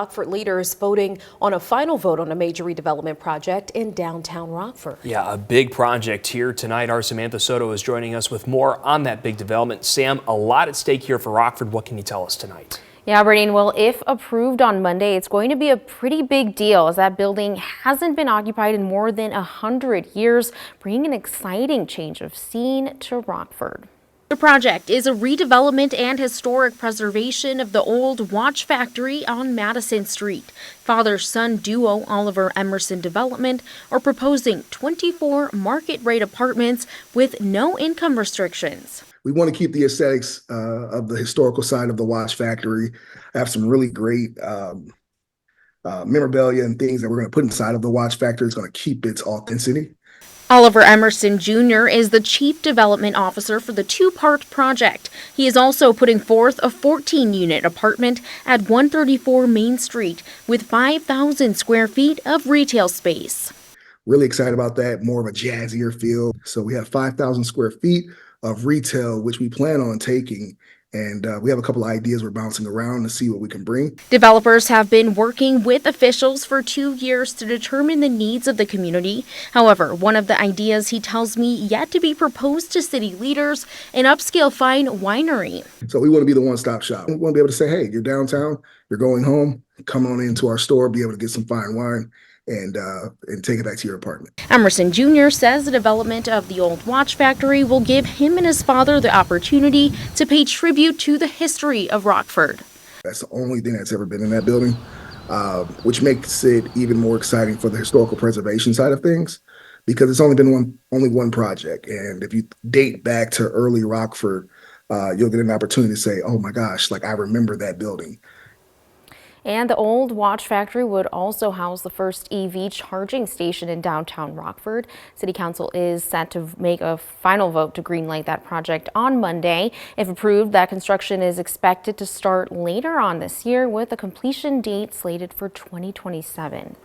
Rockford leaders voting on a final vote on a major redevelopment project in downtown Rockford. Yeah, a big project here tonight. Our Samantha Soto is joining us with more on that big development. Sam, a lot at stake here for Rockford. What can you tell us tonight? Yeah, Bernine, well, if approved on Monday, it's going to be a pretty big deal as that building hasn't been occupied in more than 100 years, bringing an exciting change of scene to Rockford. The project is a redevelopment and historic preservation of the old watch factory on Madison Street. Father-son duo Oliver Emerson Development are proposing 24 market-rate apartments with no income restrictions. We want to keep the aesthetics of the historical side of the watch factory. I have some really great memorabilia and things that we're going to put inside of the watch factory. It's going to keep its authenticity. Oliver Emerson Jr. is the Chief Development Officer for the two-part project. He is also putting forth a 14-unit apartment at 134 Main Street with 5,000 square feet of retail space. Really excited about that, more of a jazzier feel. So we have 5,000 square feet of retail, which we plan on taking. And we have a couple of ideas we're bouncing around to see what we can bring. Developers have been working with officials for 2 years to determine the needs of the community. However, one of the ideas he tells me yet to be proposed to city leaders, an upscale fine winery. So we want to be the one-stop shop. We want to be able to say, hey, you're downtown, you're going home, come on into our store, be able to get some fine wine and take it back to your apartment. Emerson Jr. says the development of the old watch factory will give him and his father the opportunity to pay tribute to the history of Rockford. That's the only thing that's ever been in that building, which makes it even more exciting for the historical preservation side of things, because it's only been one project. And if you date back to early Rockford, you'll get an opportunity to say, oh my gosh, like I remember that building. And the old watch factory would also house the first EV charging station in downtown Rockford. City Council is set to make a final vote to greenlight that project on Monday. If approved, that construction is expected to start later on this year with a completion date slated for 2027.